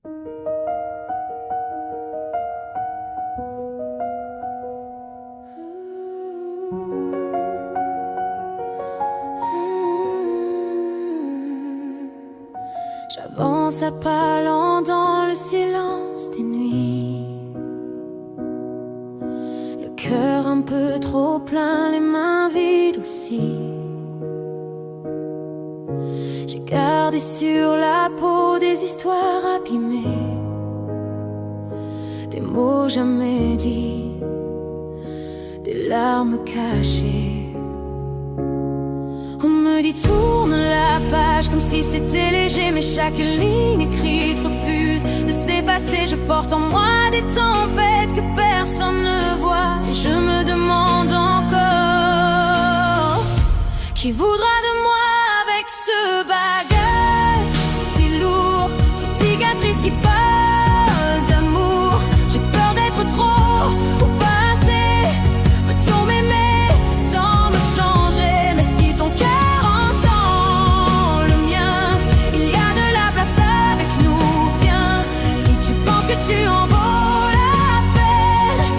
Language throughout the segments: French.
J'avance à pas lents dans le silence des nuits, le cœur un peu trop plein, les mains vides aussi. J'ai gardé sur la peau des histoires abîmées, des mots jamais dits, des larmes cachées. On me dit tourne la page comme si c'était léger, mais chaque ligne écrite refuse de s'effacer. Je porte en moi des tempêtes que personne ne voit, et je me demande encore qui voudra de moi avec ce bagage si lourd, ces cicatrices qui parlent d'amour. J'ai peur d'être trop ou pas assez. Peut-on m'aimer sans me changer? Mais si ton cœur entend le mien, il y a de la place avec nous. Viens, si tu penses que tu en vaux la peine,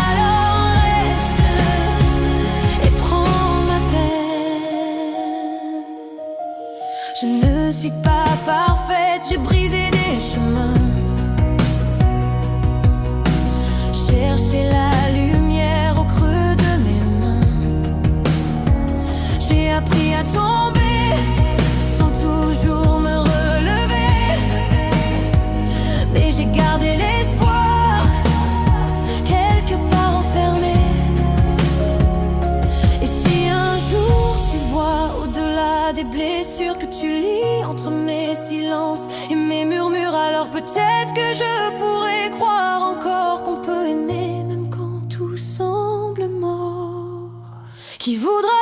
alors reste et prends ma peine. Je ne suis pas parfaite, j'ai brisé des chemins, cherché la lumière au creux de mes mains. J'ai appris à tomber sans toujours me relever, mais j'ai gardé l'espoir quelque part enfermé. Et si un jour tu vois au-delà des blessures que tu lis entre mes silences et mes murmures, alors peut-être que je pourrais croire encore qu'on peut aimer même quand tout semble mort. Qui voudra